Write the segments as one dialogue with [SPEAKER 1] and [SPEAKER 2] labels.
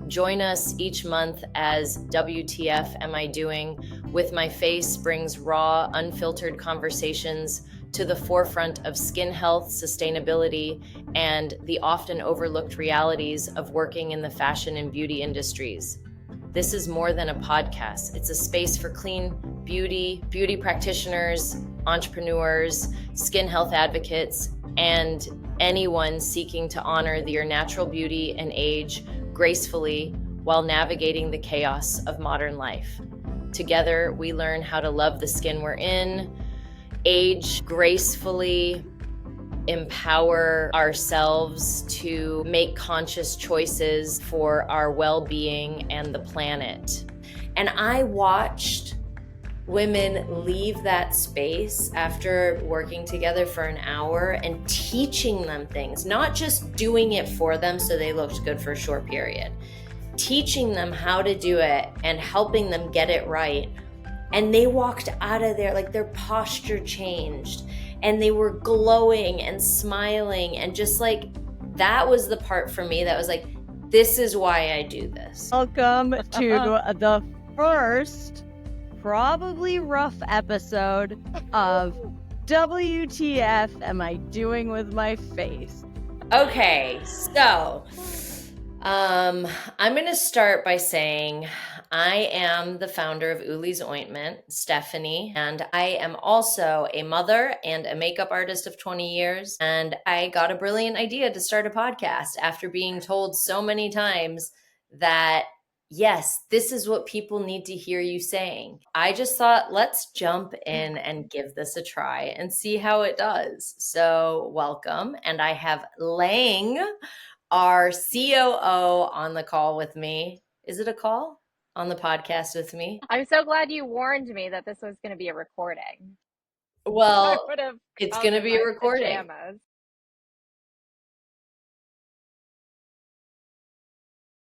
[SPEAKER 1] Join us each month as WTF Am I Doing? With My Face brings raw, unfiltered conversations to the forefront of skin health, sustainability, and the often overlooked realities of working in the fashion and beauty industries. This is more than a podcast. It's a space for clean beauty, beauty practitioners, entrepreneurs, skin health advocates, and anyone seeking to honor your natural beauty and age gracefully while navigating the chaos of modern life. Together, we learn how to love the skin we're in, age gracefully, empower ourselves to make conscious choices for our well-being and the planet. And I watched women leave that space after working together for an hour and teaching them things, not just doing it for them so they looked good for a short period, teaching them how to do it and helping them get it right. And they walked out of there like their posture changed and they were glowing and smiling, and just like, that was the part for me that was like, this is why I do this.
[SPEAKER 2] Welcome to the first, probably rough episode of WTF Am I Doing with My Face?
[SPEAKER 1] Okay, so I'm going to start by saying I am the founder of Uli's Ointment, Stephanie, and I am also a mother and a makeup artist of 20 years. And I got a brilliant idea to start a podcast after being told so many times that, yes, this is what people need to hear you saying. I just thought, let's jump in and give this a try and see how it does. So welcome. And I have Lang, our COO, on the call with me. Is it a call? On the podcast with me?
[SPEAKER 3] I'm so glad you warned me that this was going to be a recording.
[SPEAKER 1] Well, it's going to be a recording.
[SPEAKER 3] Pajamas.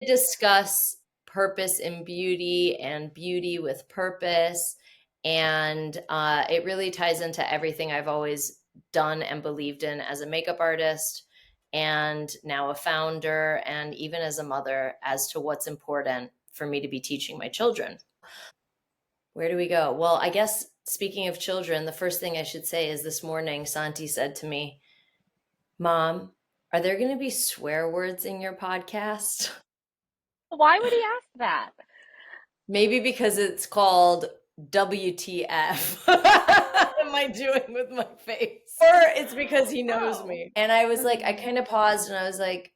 [SPEAKER 1] Discuss purpose in beauty and beauty with purpose. And it really ties into everything I've always done and believed in as a makeup artist, and now a founder, and even as a mother, as to what's important for me to be teaching my children. Where do we go? Well, I guess speaking of children, the first thing I should say is this morning, Santi said to me, Mom, are there going to be swear words in your podcast?
[SPEAKER 3] Why would he ask that?
[SPEAKER 1] Maybe because it's called WTF. Am I doing with my face? Or it's because he knows me. And I was like, I kind of paused and I was like,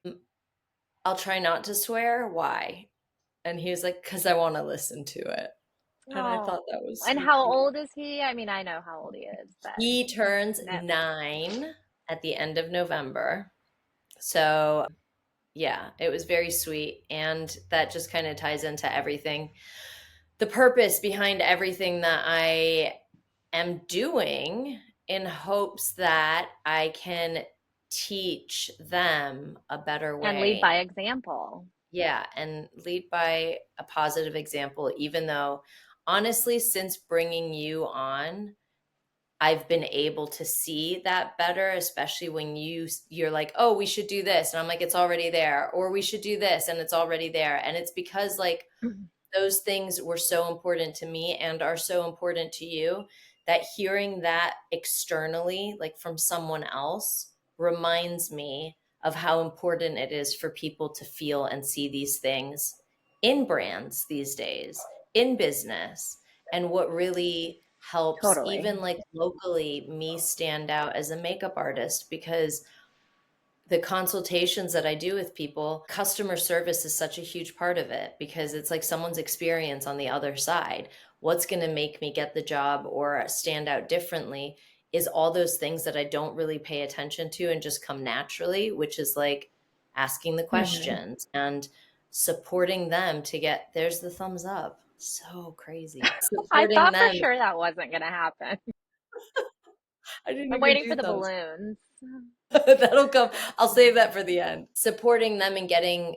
[SPEAKER 1] I'll try not to swear. Why? And he was like, because I want to listen to it. And I thought that was
[SPEAKER 3] And how old is he? I mean, I know how old he is. But
[SPEAKER 1] he turns 9 at the end of November. So yeah, it was very sweet. And that just kind of ties into everything. The purpose behind everything that I am doing, in hopes that I can teach them a better way.
[SPEAKER 3] And lead by example.
[SPEAKER 1] Yeah, and lead by a positive example, even though honestly, since bringing you on, I've been able to see that better, especially when you're like, oh, we should do this. And I'm like, it's already there. Or we should do this and it's already there. And it's because like those things were so important to me and are so important to you, that hearing that externally, like from someone else, reminds me of how important it is for people to feel and see these things in brands these days, in business, and what really helps even like locally me stand out as a makeup artist, because the consultations that I do with people, customer service is such a huge part of it, because it's like someone's experience on the other side. What's going to make me get the job or stand out differently is all those things that I don't really pay attention to and just come naturally, which is like asking the questions and supporting them to get, there's the thumbs up. So crazy.
[SPEAKER 3] I thought for sure that wasn't going to happen. I'm waiting for the balloons.
[SPEAKER 1] That'll come. I'll save that for the end. Supporting them and getting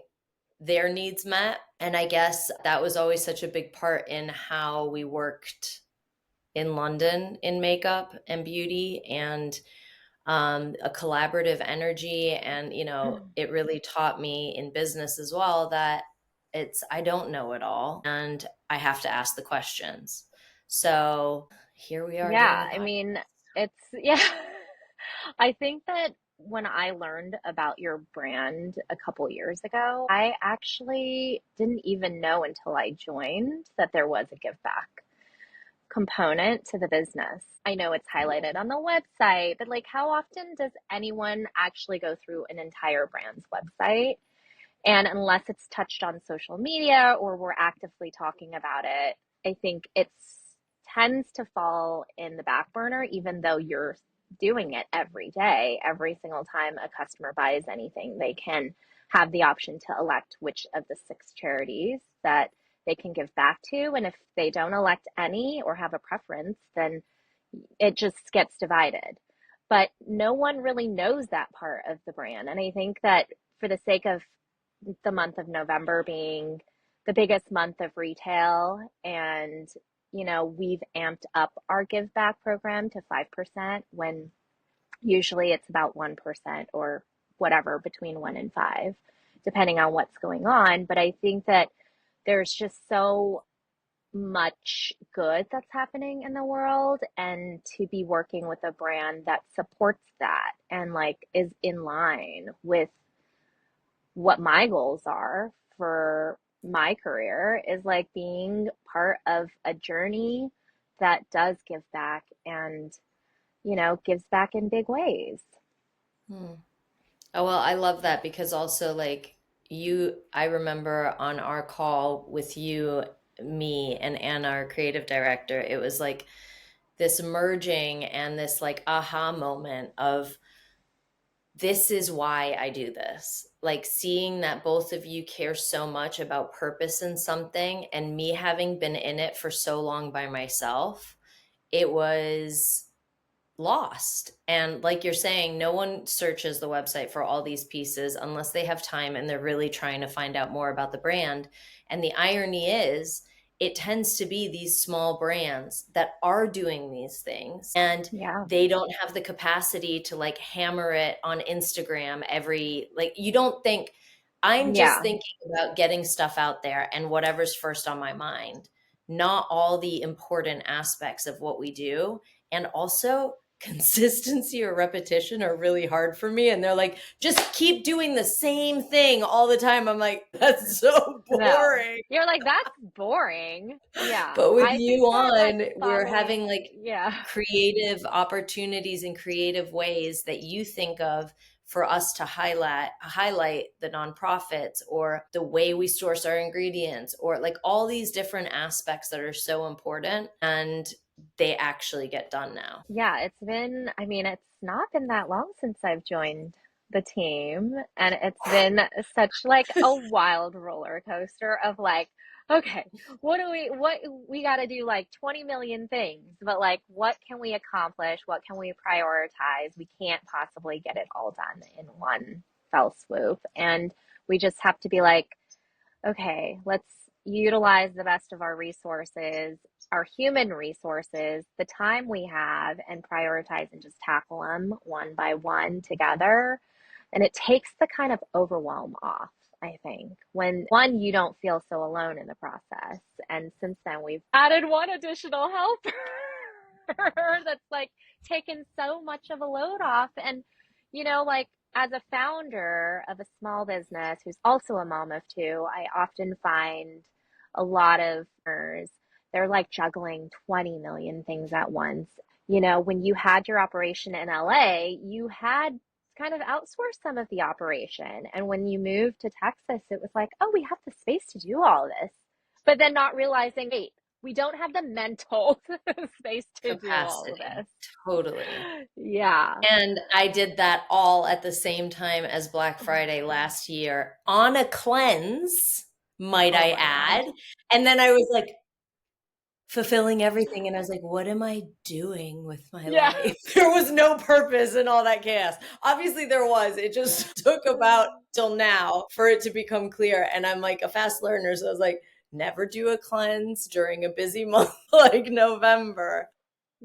[SPEAKER 1] their needs met. And I guess that was always such a big part in how we worked in London in makeup and beauty, and a collaborative energy. And, you know, it really taught me in business as well that I don't know it all, and I have to ask the questions. So here we are doing
[SPEAKER 3] Yeah,
[SPEAKER 1] the
[SPEAKER 3] I
[SPEAKER 1] podcast.
[SPEAKER 3] mean, yeah. I think that when I learned about your brand a couple years ago, I actually didn't even know until I joined that there was a give back component to the business. I know it's highlighted on the website, but like, how often does anyone actually go through an entire brand's website? And unless it's touched on social media or we're actively talking about it, I think it's tends to fall in the back burner, even though you're doing it every day. Every single time a customer buys anything, they can have the option to elect which of the 6 charities that they can give back to. And if they don't elect any or have a preference, then it just gets divided. But no one really knows that part of the brand. And I think that for the sake of the month of November being the biggest month of retail, and we've amped up our give back program to 5% when usually it's about 1% or whatever, between 1 and 5, depending on what's going on. But I think that there's just so much good that's happening in the world, and to be working with a brand that supports that and like is in line with what my goals are for my career is like being part of a journey that does give back and gives back in big ways.
[SPEAKER 1] Hmm. Oh, well, I love that because also like I remember on our call with you, me, and Anna, our creative director, it was like this merging and this like aha moment of this is why I do this. Like seeing that both of you care so much about purpose in something, and me having been in it for so long by myself, it was lost. And like you're saying, no one searches the website for all these pieces unless they have time and they're really trying to find out more about the brand. And the irony is, it tends to be these small brands that are doing these things, and
[SPEAKER 3] Yeah.
[SPEAKER 1] they don't have the capacity to like hammer it on Instagram like you don't think. I'm just
[SPEAKER 3] Yeah.
[SPEAKER 1] thinking about getting stuff out there and whatever's first on my mind, not all the important aspects of what we do. And also, consistency or repetition are really hard for me. And they're like, just keep doing the same thing all the time. I'm like, that's so
[SPEAKER 3] No.
[SPEAKER 1] boring.
[SPEAKER 3] You're like, that's boring. Yeah.
[SPEAKER 1] But with
[SPEAKER 3] I
[SPEAKER 1] you
[SPEAKER 3] think that like
[SPEAKER 1] on, we're having
[SPEAKER 3] following,
[SPEAKER 1] like
[SPEAKER 3] yeah.
[SPEAKER 1] creative opportunities and creative ways that you think of for us to highlight the nonprofits or the way we source our ingredients, or like all these different aspects that are so important, and they actually get done now.
[SPEAKER 3] Yeah, I mean, it's not been that long since I've joined the team, and it's been such like a wild roller coaster of like, okay, what we got to do like 20 million things, but like, what can we accomplish? What can we prioritize? We can't possibly get it all done in one fell swoop. And we just have to be like, okay, let's utilize the best of our resources, our human resources, the time we have, and prioritize and just tackle them one by one together. And it takes the kind of overwhelm off, I think, when one, you don't feel so alone in the process. And since then, we've added one additional helper that's like taken so much of a load off. And, like, as a founder of a small business who's also a mom of two, I often find a lot of owners, they're like juggling 20 million things at once. When you had your operation in LA, you had kind of outsourced some of the operation. And when you moved to Texas, it was like, oh, we have the space to do all this. But then not realizing, wait, we don't have the mental space to do all
[SPEAKER 1] Capacity.
[SPEAKER 3] this.
[SPEAKER 1] Totally.
[SPEAKER 3] Yeah.
[SPEAKER 1] And I did that all at the same time as Black Friday last year on a cleanse, might
[SPEAKER 3] Oh
[SPEAKER 1] I
[SPEAKER 3] my
[SPEAKER 1] add.
[SPEAKER 3] gosh.
[SPEAKER 1] And then I was like fulfilling everything. And I was like, what am I doing with my
[SPEAKER 3] Yeah.
[SPEAKER 1] life? There was no purpose in all that chaos. Obviously, there was. It just took about till now for it to become clear. And I'm like a fast learner. So I was like, never do a cleanse during a busy month like November,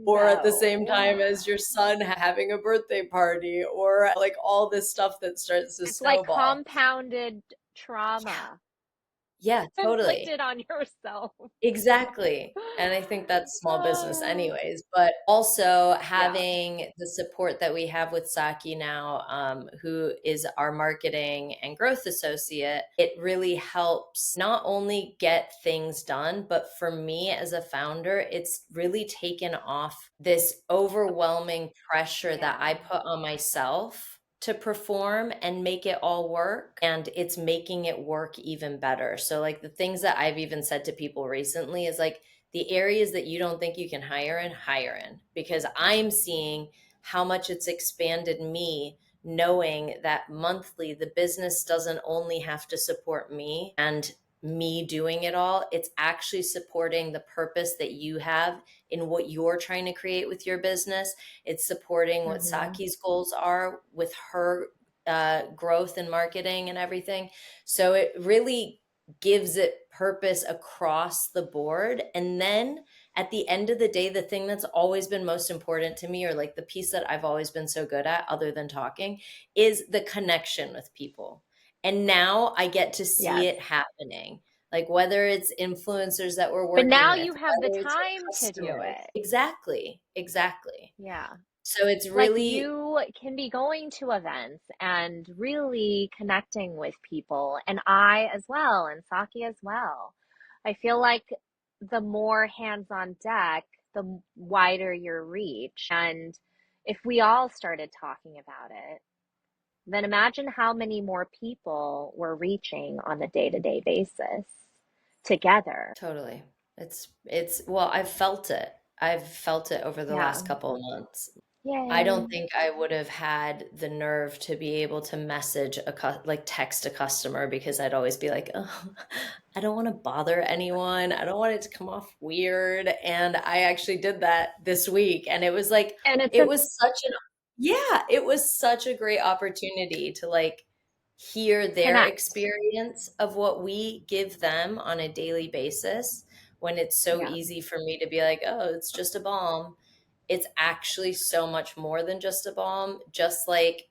[SPEAKER 1] or at the same
[SPEAKER 3] No.
[SPEAKER 1] time as your son having a birthday party, or like all this stuff that starts to
[SPEAKER 3] It's like
[SPEAKER 1] snowball.
[SPEAKER 3] compounded
[SPEAKER 1] Yeah.
[SPEAKER 3] trauma.
[SPEAKER 1] Yeah,
[SPEAKER 3] inflict
[SPEAKER 1] totally.
[SPEAKER 3] it on yourself.
[SPEAKER 1] Exactly. And I think that's small business anyways, but also
[SPEAKER 3] Yeah.
[SPEAKER 1] having the support that we have with Saki now, who is our marketing and growth associate, it really helps not only get things done, but for me as a founder, it's really taken off this overwhelming pressure that I
[SPEAKER 3] Yeah.
[SPEAKER 1] put on myself to perform and make it all work, and it's making it work even better. So like the things that I've even said to people recently is like, the areas that you don't think you can hire in, because I'm seeing how much it's expanded me, knowing that monthly the business doesn't only have to support me and me doing it all, it's actually supporting the purpose that you have in what you're trying to create with your business. It's supporting what
[SPEAKER 3] Hmm.
[SPEAKER 1] Saki's goals are with her growth and marketing and everything. So it really gives it purpose across the board. And then at the end of the day, the thing that's always been most important to me, or like the piece that I've always been so good at, other than talking, is the connection with people. And now I get to see
[SPEAKER 3] Yes.
[SPEAKER 1] it happening. Like whether it's influencers that we're
[SPEAKER 3] But
[SPEAKER 1] working
[SPEAKER 3] now
[SPEAKER 1] with,
[SPEAKER 3] you have the
[SPEAKER 1] whether it's with
[SPEAKER 3] time to do
[SPEAKER 1] customers.
[SPEAKER 3] it.
[SPEAKER 1] Exactly. Exactly.
[SPEAKER 3] Yeah.
[SPEAKER 1] So it's
[SPEAKER 3] Like
[SPEAKER 1] really
[SPEAKER 3] you can be going to events and really connecting with people, and I as well, and Saki as well. I feel like the more hands on deck, the wider your reach. And if we all started talking about it, then imagine how many more people we're reaching on a day-to-day basis together.
[SPEAKER 1] totally. It's well, I've felt it. I've felt it over the
[SPEAKER 3] Yeah.
[SPEAKER 1] last couple of months. I don't
[SPEAKER 3] Yay.
[SPEAKER 1] think I would have had the nerve to be able to message like text a customer, because I'd always be like, oh, I don't want to bother anyone. I don't want it to come off weird. And I actually did that this week. And it was like,
[SPEAKER 3] And it's
[SPEAKER 1] it
[SPEAKER 3] a
[SPEAKER 1] was such an, yeah, it was such a great opportunity to like hear their
[SPEAKER 3] connect.
[SPEAKER 1] experience of what we give them on a daily basis, when it's so
[SPEAKER 3] Yeah,
[SPEAKER 1] easy for me to be like, oh, it's just a balm. It's actually so much more than just a balm. Just like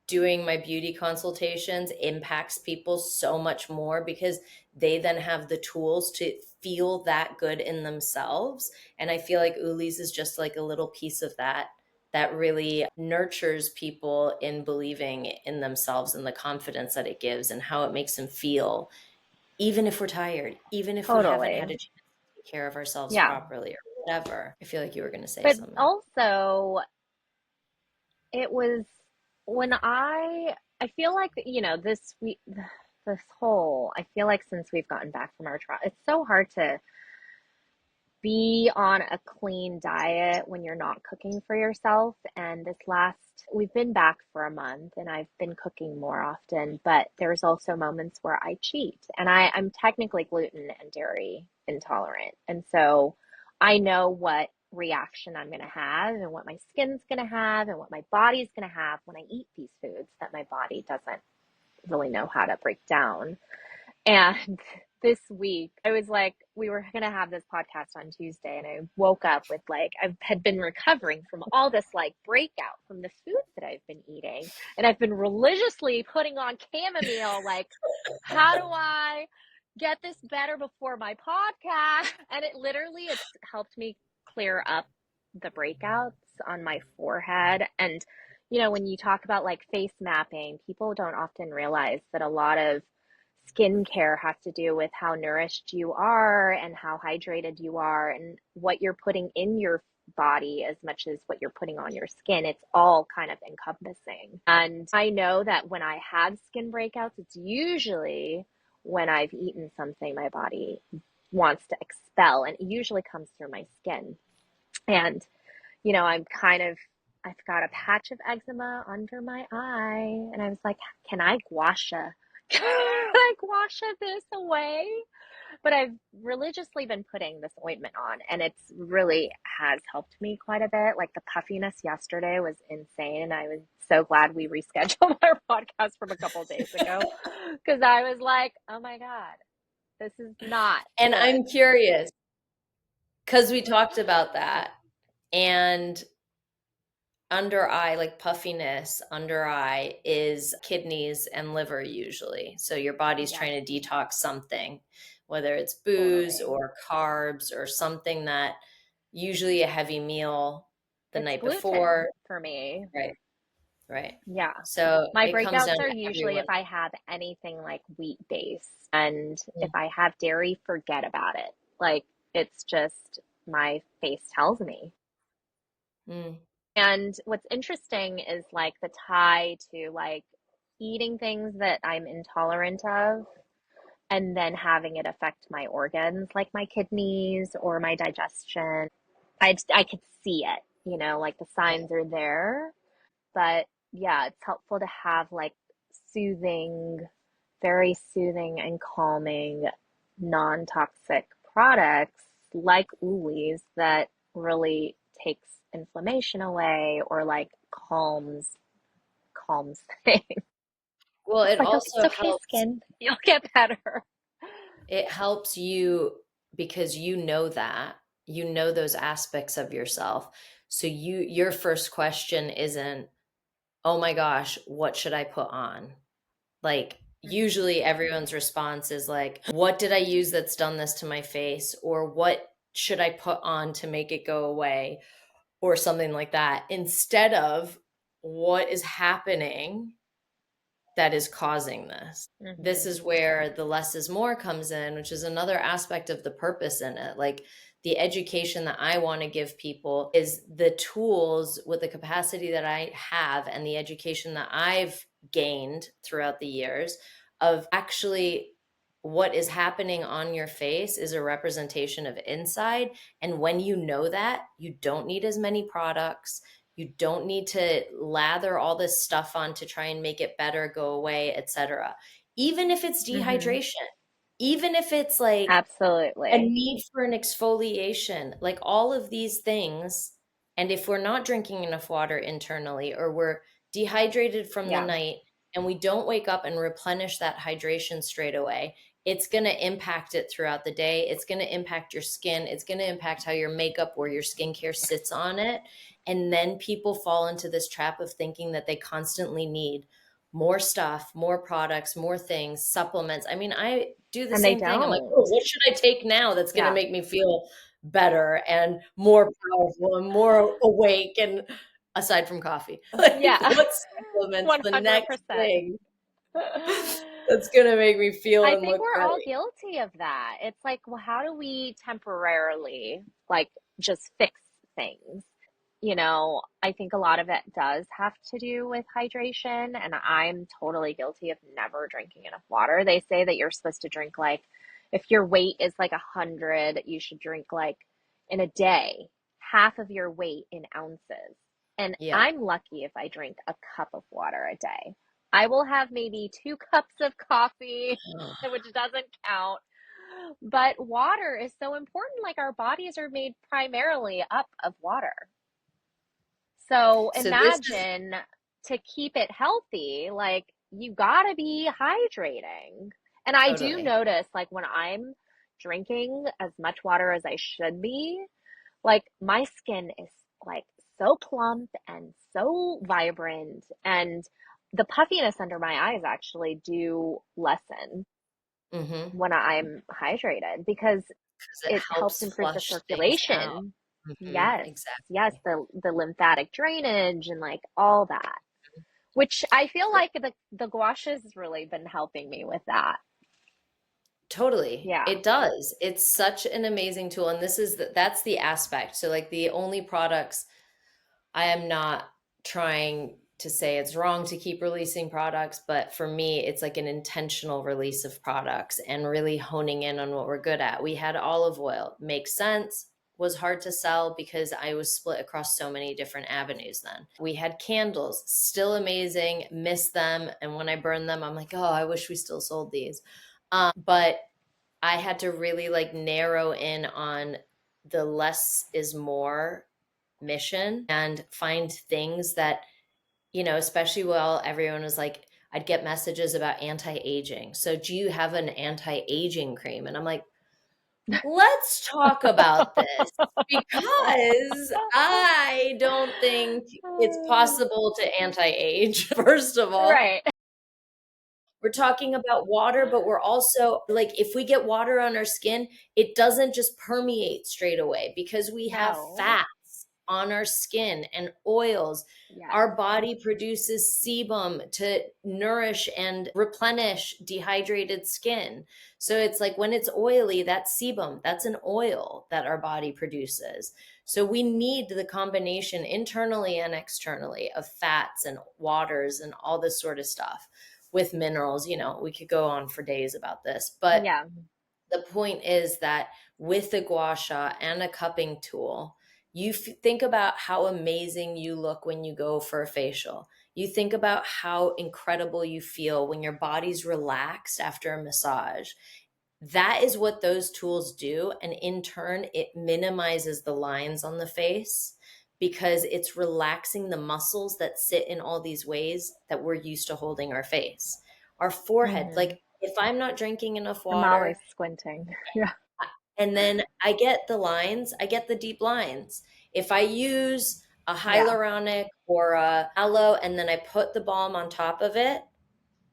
[SPEAKER 1] doing my beauty consultations impacts people so much more, because they then have the tools to feel that good in themselves. And I feel like Uli's is just like a little piece of that, that really nurtures people in believing in themselves and the confidence that it gives and how it makes them feel, even if we're tired, even if we haven't
[SPEAKER 3] totally.
[SPEAKER 1] had a chance to take care of ourselves
[SPEAKER 3] Yeah.
[SPEAKER 1] properly or whatever. I feel like you were going to say
[SPEAKER 3] But
[SPEAKER 1] something.
[SPEAKER 3] also, it was when I feel like, this week, this whole, I feel like since we've gotten back from our trial, it's so hard to be on a clean diet when you're not cooking for yourself. And we've been back for a month and I've been cooking more often, but there's also moments where I cheat. And I'm technically gluten and dairy intolerant. And so I know what reaction I'm going to have and what my skin's going to have and what my body's going to have when I eat these foods that my body doesn't really know how to break down. And this week, I was like, we were going to have this podcast on Tuesday, and I woke up with like, I had been recovering from all this like breakout from the foods that I've been eating. And I've been religiously putting on chamomile, like, how do I get this better before my podcast? And it's helped me clear up the breakouts on my forehead. And, when you talk about like face mapping, people don't often realize that a lot of skincare has to do with how nourished you are and how hydrated you are and what you're putting in your body as much as what you're putting on your skin. It's all kind of encompassing. And I know that when I have skin breakouts, it's usually when I've eaten something my body wants to expel, and it usually comes through my skin. And, I've got a patch of eczema under my eye, and I was like, can I can I guasha this away? But I've religiously been putting this ointment on, and it's really has helped me quite a bit. Like the puffiness yesterday was insane. I was so glad we rescheduled our podcast from a couple of days ago because I was like, oh my God, this is not
[SPEAKER 1] And
[SPEAKER 3] good.
[SPEAKER 1] I'm curious, because we talked about that. And under eye, like puffiness under eye, is kidneys and liver usually. So your body's
[SPEAKER 3] Yep,
[SPEAKER 1] trying to detox something, whether it's booze
[SPEAKER 3] totally.
[SPEAKER 1] or carbs or something that usually a heavy meal the
[SPEAKER 3] It's
[SPEAKER 1] night
[SPEAKER 3] gluten
[SPEAKER 1] before.
[SPEAKER 3] for me.
[SPEAKER 1] Right, right.
[SPEAKER 3] Yeah.
[SPEAKER 1] So
[SPEAKER 3] My
[SPEAKER 1] it comes
[SPEAKER 3] breakouts
[SPEAKER 1] down
[SPEAKER 3] are
[SPEAKER 1] to
[SPEAKER 3] usually if
[SPEAKER 1] everyone.
[SPEAKER 3] I have anything like wheat based. And if
[SPEAKER 1] Mm,
[SPEAKER 3] I have dairy, forget about it. Like, it's just my face tells me.
[SPEAKER 1] mm.
[SPEAKER 3] And what's interesting is like the tie to like eating things that I'm intolerant of and then having it affect my organs, like my kidneys or my digestion. I could see it, like the signs are there. But yeah, it's helpful to have like soothing, very soothing and calming, non-toxic products like Ulis that really takes inflammation away or like calms things.
[SPEAKER 1] Well,
[SPEAKER 3] It's
[SPEAKER 1] it
[SPEAKER 3] like, okay,
[SPEAKER 1] also
[SPEAKER 3] it's okay,
[SPEAKER 1] helps.
[SPEAKER 3] skin. You'll get better.
[SPEAKER 1] It helps you because you know those aspects of yourself. So your first question isn't, "Oh my gosh, what should I put on?" Like
[SPEAKER 3] Mhm.
[SPEAKER 1] usually everyone's response is like, "What did I use that's done this to my face?" or "What should I put on to make it go away?" or something like that, instead of what is happening that is causing this. This
[SPEAKER 3] Mhm.
[SPEAKER 1] is where the less is more comes in, which is another aspect of the purpose in it. Like the education that I want to give people is the tools with the capacity that I have and the education that I've gained throughout the years of actually what is happening on your face is a representation of inside. And when you know that, you don't need as many products. You don't need to lather all this stuff on to try and make it better, go away, etc. Even if it's
[SPEAKER 3] Mhm.
[SPEAKER 1] dehydration, even if it's like a
[SPEAKER 3] Absolutely.
[SPEAKER 1] need for an exfoliation, like all of these things. And if we're not drinking enough water internally or we're dehydrated from the
[SPEAKER 3] Yeah.
[SPEAKER 1] night and we don't wake up and replenish that hydration straight away, it's going to impact it throughout the day. It's going to impact your skin. It's going to impact how your makeup or your skincare sits on it. And then people fall into this trap of thinking that they constantly need more stuff, more products, more things, supplements. I mean, I do the
[SPEAKER 3] And they
[SPEAKER 1] same thing. I'm like, oh,
[SPEAKER 3] don't.
[SPEAKER 1] what should I take now that's going to
[SPEAKER 3] Yeah.
[SPEAKER 1] make me feel better and more powerful and more awake? And aside from coffee, like
[SPEAKER 3] Yeah.
[SPEAKER 1] what supplements the next
[SPEAKER 3] 100%.
[SPEAKER 1] thing that's going to make me feel
[SPEAKER 3] I
[SPEAKER 1] and
[SPEAKER 3] think
[SPEAKER 1] look
[SPEAKER 3] we're all
[SPEAKER 1] great?
[SPEAKER 3] guilty of that. It's like, well, how do we temporarily like just fix things? I think a lot of it does have to do with hydration, and I'm totally guilty of never drinking enough water. They say that you're supposed to drink like, if your weight is like 100, you should drink like in a day, half of your weight in ounces. And
[SPEAKER 1] Yeah.
[SPEAKER 3] I'm lucky if I drink a cup of water a day. I will have maybe 2 cups of coffee, which doesn't count. But water is so important. Like our bodies are made primarily up of water. So
[SPEAKER 1] So this is
[SPEAKER 3] imagine to keep it healthy, like you gotta be hydrating. And I do
[SPEAKER 1] totally.
[SPEAKER 3] notice, like when I'm drinking as much water as I should be, like my skin is like so plump and so vibrant, and the puffiness under my eyes actually do lessen
[SPEAKER 1] Mm-hmm.
[SPEAKER 3] when I'm hydrated because
[SPEAKER 1] Because it
[SPEAKER 3] it helps
[SPEAKER 1] helps
[SPEAKER 3] improve the
[SPEAKER 1] flush things out.
[SPEAKER 3] circulation.
[SPEAKER 1] Mm-hmm.
[SPEAKER 3] Yes, yes,
[SPEAKER 1] Exactly.
[SPEAKER 3] the lymphatic drainage and like all that. Which I feel like the gouache has really been helping me with that.
[SPEAKER 1] Totally.
[SPEAKER 3] Yeah.
[SPEAKER 1] It does. It's such an amazing tool. And that's the aspect. So like the only products I am not trying to say it's wrong to keep releasing products, but for me, it's like an intentional release of products and really honing in on what we're good at. We had olive oil, makes sense, was hard to sell because I was split across so many different avenues then. We had candles, still amazing, miss them. And when I burn them, I'm like, oh, I wish we still sold these. But I had to really like narrow in on the less is more mission and find things that, especially while everyone was like, I'd get messages about anti-aging. So do you have an anti-aging cream? And I'm like, let's talk about this because I don't think it's possible to anti-age, first of all.
[SPEAKER 3] Right.
[SPEAKER 1] We're talking about water, but we're also like, if we get water on our skin, it doesn't just permeate straight away because we have
[SPEAKER 3] No.
[SPEAKER 1] fats on our skin and oils.
[SPEAKER 3] Yes.
[SPEAKER 1] Our body produces sebum to nourish and replenish dehydrated skin. So it's like when it's oily, that's sebum, that's an oil that our body produces. So we need the combination internally and externally of fats and waters and all this sort of stuff with minerals. We could go on for days about this, but
[SPEAKER 3] Yeah.
[SPEAKER 1] the point is that with the gua sha and a cupping tool, you think about how amazing you look when you go for a facial. You think about how incredible you feel when your body's relaxed after a massage. That is what those tools do. And in turn, it minimizes the lines on the face because it's relaxing the muscles that sit in all these ways that we're used to holding our face. Our forehead,
[SPEAKER 3] Hmm.
[SPEAKER 1] like if I'm not drinking enough
[SPEAKER 3] I'm always
[SPEAKER 1] water,
[SPEAKER 3] squinting. Yeah.
[SPEAKER 1] and then I get the lines, I get the deep lines. If I use a
[SPEAKER 3] Yeah.
[SPEAKER 1] hyaluronic or a aloe and then I put the balm on top of it,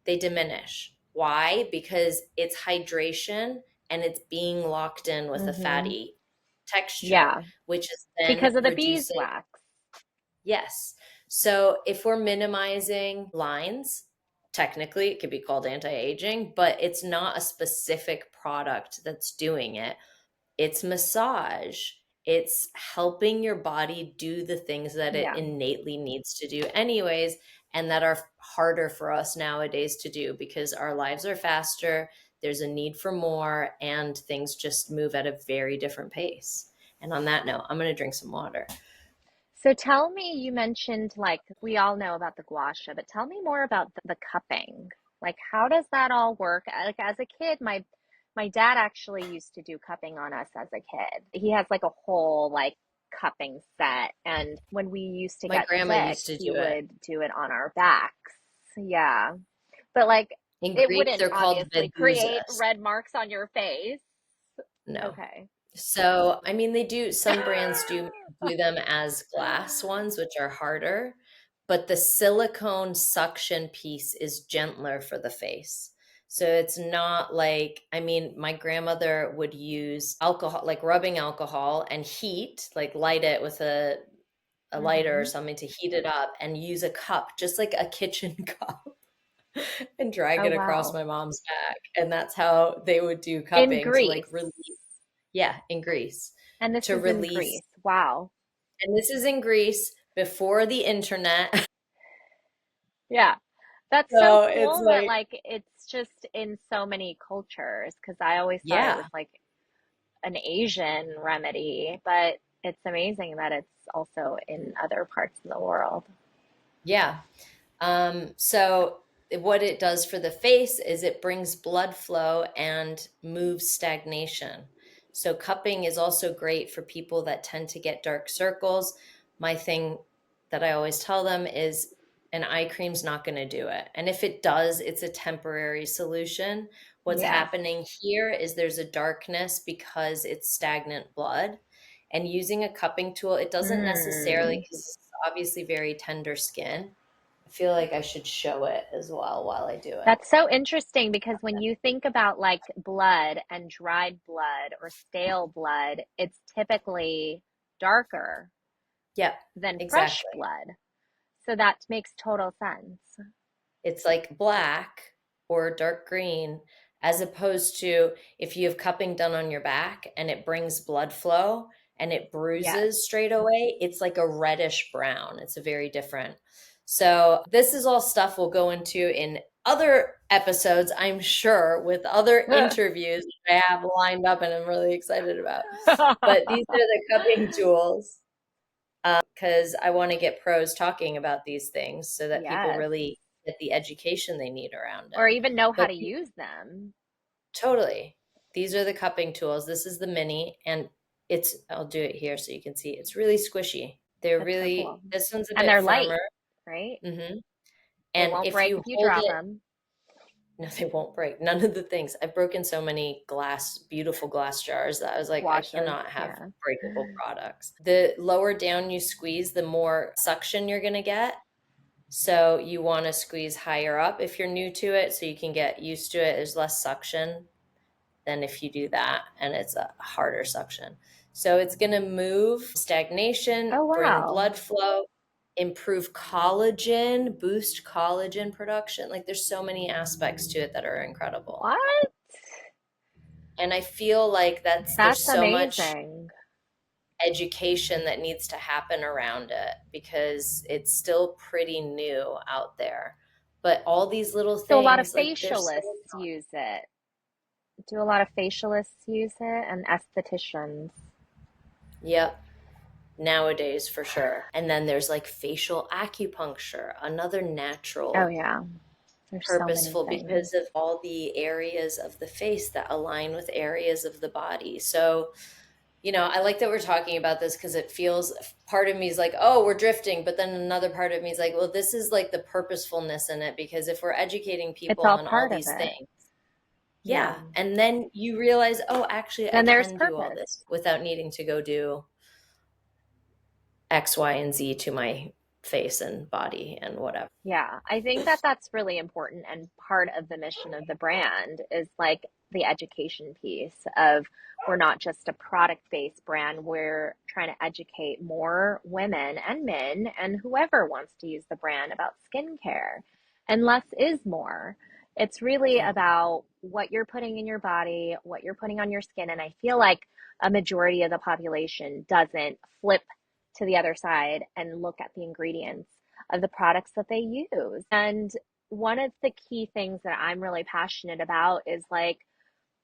[SPEAKER 1] they diminish. Why? Because it's hydration and it's being locked in with a
[SPEAKER 3] Hmm.
[SPEAKER 1] fatty texture,
[SPEAKER 3] Yeah.
[SPEAKER 1] which is then
[SPEAKER 3] Because of the
[SPEAKER 1] reducing.
[SPEAKER 3] beeswax.
[SPEAKER 1] Yes. So if we're minimizing lines, technically it could be called anti-aging, but it's not a specific product that's doing it. It's massage. It's helping your body do the things that it
[SPEAKER 3] Yeah.
[SPEAKER 1] innately needs to do, anyways, and that are harder for us nowadays to do because our lives are faster. There's a need for more, and things just move at a very different pace. And on that note, I'm going to drink some water.
[SPEAKER 3] So tell me, you mentioned like we all know about the gua sha, but tell me more about the cupping. Like how does that all work? Like as a kid, my dad actually used to do cupping on us as a kid. He has like a whole like cupping set, and when we used to
[SPEAKER 1] My
[SPEAKER 3] get
[SPEAKER 1] grandma
[SPEAKER 3] sick,
[SPEAKER 1] used to
[SPEAKER 3] he
[SPEAKER 1] do it.
[SPEAKER 3] would do it on our backs. Yeah. But like
[SPEAKER 1] In
[SPEAKER 3] it
[SPEAKER 1] Greek,
[SPEAKER 3] wouldn't
[SPEAKER 1] they're called
[SPEAKER 3] obviously create
[SPEAKER 1] medusas.
[SPEAKER 3] red marks on your face.
[SPEAKER 1] No.
[SPEAKER 3] Okay.
[SPEAKER 1] So, I mean, some brands do them as glass ones, which are harder, but the silicone suction piece is gentler for the face. So it's not like, I mean, my grandmother would use alcohol, like rubbing alcohol and heat, like light it with a lighter or
[SPEAKER 3] Hmm.
[SPEAKER 1] something to heat it up and use a cup, just like a kitchen cup, and drag
[SPEAKER 3] Oh
[SPEAKER 1] it across
[SPEAKER 3] wow.
[SPEAKER 1] my mom's back. And that's how they would do
[SPEAKER 3] In
[SPEAKER 1] cupping to like
[SPEAKER 3] Greece.
[SPEAKER 1] release, yeah, in Greece,
[SPEAKER 3] And this
[SPEAKER 1] to
[SPEAKER 3] is in
[SPEAKER 1] release.
[SPEAKER 3] Greece. Wow.
[SPEAKER 1] And this is in Greece before the internet.
[SPEAKER 3] Yeah. That's so
[SPEAKER 1] So it's
[SPEAKER 3] cool that
[SPEAKER 1] like,
[SPEAKER 3] like it's just in so many cultures because I always thought it was
[SPEAKER 1] yeah,
[SPEAKER 3] like an Asian remedy, but it's amazing that it's also in other parts of the world.
[SPEAKER 1] yeah. So what it does for the face is it brings blood flow and moves stagnation. So cupping is also great for people that tend to get dark circles. My thing that I always tell them is an eye cream's not going to do it. And if it does, it's a temporary solution. What's
[SPEAKER 3] Yes.
[SPEAKER 1] happening here is there's a darkness because it's stagnant blood. And using a cupping tool, it doesn't necessarily,
[SPEAKER 3] Mm.
[SPEAKER 1] because it's obviously very tender skin. I feel like I should show it as well while I do it.
[SPEAKER 3] That's so interesting because when you think about like blood and dried blood or stale blood, it's typically darker
[SPEAKER 1] Yep,
[SPEAKER 3] than fresh
[SPEAKER 1] exactly.
[SPEAKER 3] blood. So that makes total sense.
[SPEAKER 1] It's like black or dark green, as opposed to if you have cupping done on your back and it brings blood flow and it
[SPEAKER 3] Yes.
[SPEAKER 1] bruises straight away, it's like a reddish brown. It's a very different. So, this is all stuff we'll go into in other episodes, I'm sure, with other interviews I have lined up and I'm really excited about. But these are the cupping tools because I want to get pros talking about these things so that people
[SPEAKER 3] Yes.
[SPEAKER 1] really get the education they need around
[SPEAKER 3] Or
[SPEAKER 1] it.
[SPEAKER 3] even know how
[SPEAKER 1] But
[SPEAKER 3] to use them.
[SPEAKER 1] totally, these are the cupping tools. This is the mini, and I'll do it here so you can see. It's really squishy.
[SPEAKER 3] That's so cool.
[SPEAKER 1] This one's a
[SPEAKER 3] And
[SPEAKER 1] bit
[SPEAKER 3] they're light,
[SPEAKER 1] firmer.
[SPEAKER 3] right?
[SPEAKER 1] hmm
[SPEAKER 3] They
[SPEAKER 1] And
[SPEAKER 3] won't
[SPEAKER 1] if
[SPEAKER 3] break
[SPEAKER 1] you
[SPEAKER 3] if you
[SPEAKER 1] hold
[SPEAKER 3] drop
[SPEAKER 1] it,
[SPEAKER 3] them.
[SPEAKER 1] No, they won't break. None of the things. I've broken so many beautiful glass jars that I was like, I
[SPEAKER 3] Washes,
[SPEAKER 1] cannot have
[SPEAKER 3] yeah.
[SPEAKER 1] breakable products. The lower down you squeeze, the more suction you're going to get. So you want to squeeze higher up if you're new to it so you can get used to it. There's less suction than if you do that, and it's a harder suction. So it's going to move stagnation,
[SPEAKER 3] Oh,
[SPEAKER 1] bring
[SPEAKER 3] wow.
[SPEAKER 1] blood flow, improve collagen, boost collagen production. Like there's so many aspects to it that are incredible.
[SPEAKER 3] What?
[SPEAKER 1] And I feel like there's
[SPEAKER 3] That's
[SPEAKER 1] so much
[SPEAKER 3] amazing.
[SPEAKER 1] education that needs to happen around it because it's still pretty new out there. But all these little
[SPEAKER 3] So a lot of
[SPEAKER 1] things, like there's so,
[SPEAKER 3] facialists use it. Do a lot of facialists use it and estheticians?
[SPEAKER 1] yep, nowadays for sure. And then there's like facial acupuncture, another
[SPEAKER 3] Oh,
[SPEAKER 1] natural,
[SPEAKER 3] yeah. There's so many
[SPEAKER 1] purposeful
[SPEAKER 3] things.
[SPEAKER 1] because of all the areas of the face that align with areas of the body. So, I like that we're talking about this because it feels part of me is like, oh, we're drifting. But then another part of me is like, well, this is like the purposefulness in it because if we're educating
[SPEAKER 3] It's
[SPEAKER 1] people
[SPEAKER 3] all
[SPEAKER 1] on all
[SPEAKER 3] part of
[SPEAKER 1] these
[SPEAKER 3] it.
[SPEAKER 1] things,
[SPEAKER 3] Yeah.
[SPEAKER 1] yeah. And then you realize, oh, actually, I
[SPEAKER 3] Then there's
[SPEAKER 1] can do all
[SPEAKER 3] purpose.
[SPEAKER 1] this without needing to go do X, Y, and Z to my face and body and whatever.
[SPEAKER 3] Yeah, I think that that's really important. And part of the mission of the brand is like the education piece of we're not just a product-based brand. We're trying to educate more women and men and whoever wants to use the brand about skincare. And less is more. It's really
[SPEAKER 1] Yeah.
[SPEAKER 3] about what you're putting in your body, what you're putting on your skin. And I feel like a majority of the population doesn't flip to the other side and look at the ingredients of the products that they use. And one of the key things that I'm really passionate about is like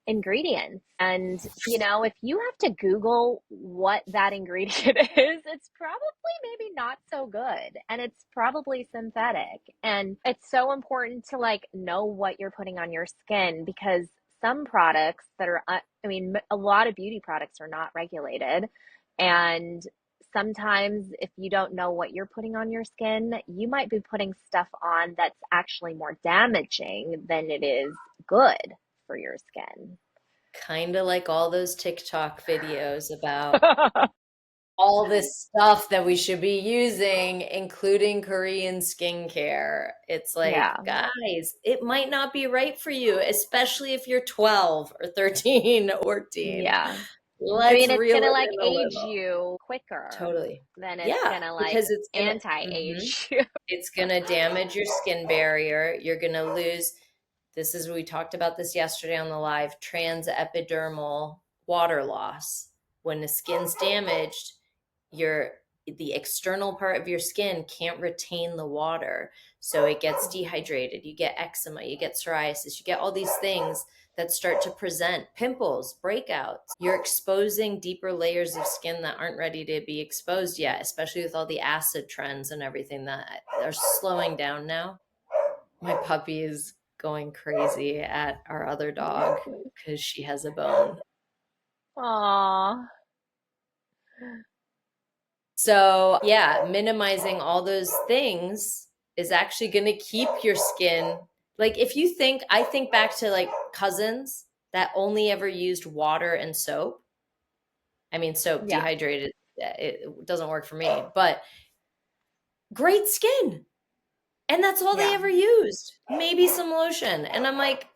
[SPEAKER 3] ingredients. And, if you have to Google what that ingredient is, it's probably maybe not so good. And it's probably synthetic. And it's so important to like know what you're putting on your skin because some products that are, I mean, a lot of beauty products are not regulated. And sometimes if you don't know what you're putting on your skin, you might be putting stuff on that's actually more damaging than it is good for your skin.
[SPEAKER 1] Kind of like all those TikTok videos about all this stuff that we should be using, including Korean skincare. It's like,
[SPEAKER 3] Yeah.
[SPEAKER 1] guys, it might not be right for you, especially if you're 12 or 13 or 14.
[SPEAKER 3] Yeah. I
[SPEAKER 1] Let's
[SPEAKER 3] mean, it's
[SPEAKER 1] reel
[SPEAKER 3] gonna
[SPEAKER 1] it
[SPEAKER 3] like
[SPEAKER 1] in a
[SPEAKER 3] age
[SPEAKER 1] little.
[SPEAKER 3] you quicker
[SPEAKER 1] Totally.
[SPEAKER 3] than it's
[SPEAKER 1] Yeah,
[SPEAKER 3] gonna like
[SPEAKER 1] because it's gonna, mhm.
[SPEAKER 3] anti-age you.
[SPEAKER 1] It's gonna damage your skin barrier. You're gonna lose. This is, we talked about this yesterday on the live, transepidermal water loss. When the skin's damaged, your the external part of your skin can't retain the water. So it gets dehydrated. You get eczema, you get psoriasis, you get all these things that start to present pimples, breakouts. You're exposing deeper layers of skin that aren't ready to be exposed yet, especially with all the acid trends and everything that are slowing down now. My puppy is going crazy at our other dog because she has a bone.
[SPEAKER 3] Aw.
[SPEAKER 1] So, yeah, minimizing all those things is actually going to keep your skin. Like, if you think, I think back to like cousins that only ever used water and soap. I mean, soap
[SPEAKER 3] Yeah.
[SPEAKER 1] dehydrated, it doesn't work for me, but great skin. And that's all they
[SPEAKER 3] Yeah.
[SPEAKER 1] ever used. Maybe some lotion. And I'm like,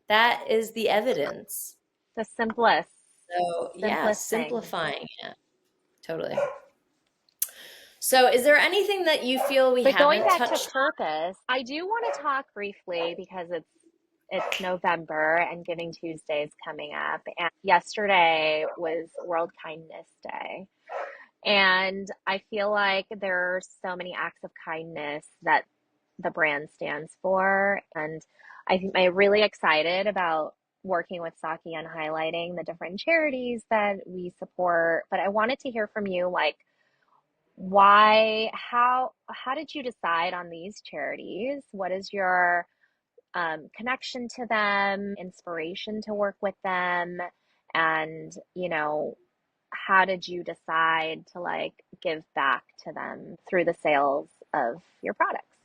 [SPEAKER 1] that is the evidence.
[SPEAKER 3] The simplest,
[SPEAKER 1] So, yeah,
[SPEAKER 3] simplest things.
[SPEAKER 1] simplifying it. Totally. So, is there anything that you feel we
[SPEAKER 3] But going
[SPEAKER 1] haven't
[SPEAKER 3] back to
[SPEAKER 1] touched
[SPEAKER 3] purpose, I do want to talk briefly because it's November and Giving Tuesday is coming up. And yesterday was World Kindness Day. And I feel like there are so many acts of kindness that the brand stands for. And I think I'm really excited about working with Saki on highlighting the different charities that we support. But I wanted to hear from you, like, why, how did you decide on these charities? What is your connection to them, inspiration to work with them? And, how did you decide to like give back to them through the sales of your products?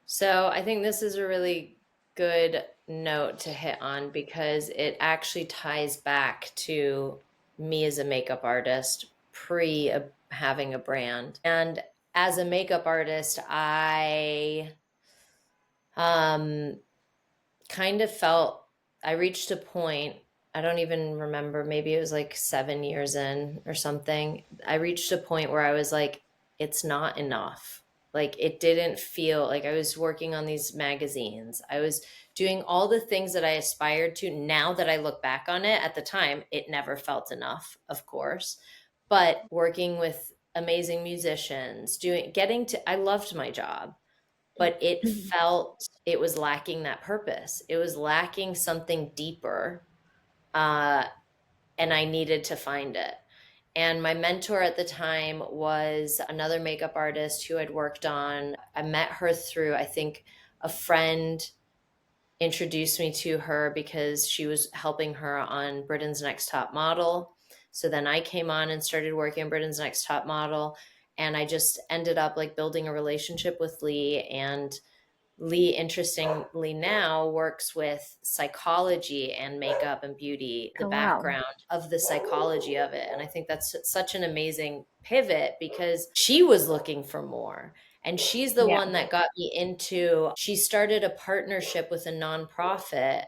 [SPEAKER 1] So I think this is a really good note to hit on because it actually ties back to me as a makeup artist pre having a brand. And as a makeup artist, I um, kind of felt I reached a point, I don't even remember, maybe it was like 7 years in or something. I reached a point where I was like, it's not enough. Like, it didn't feel like I was working on these magazines. I was doing all the things that I aspired to. Now that I look back on it, at the time, it never felt enough, of course. But working with amazing musicians, I loved my job, but it felt it was lacking that purpose. It was lacking something deeper, uh, and I needed to find it. And my mentor at the time was another makeup artist who I'd worked on. I met her through, I think, a friend introduced me to her because she was helping her on Britain's Next Top Model. So then I came on and started working on Britain's Next Top Model. And I just ended up like building a relationship with Lee. And Lee, interestingly, now works with psychology and makeup and beauty, the
[SPEAKER 3] Oh, wow.
[SPEAKER 1] background of the psychology of it. And I think that's such an amazing pivot because she was looking for more. And she's the
[SPEAKER 3] Yeah.
[SPEAKER 1] one that got me into, she started a partnership with a nonprofit.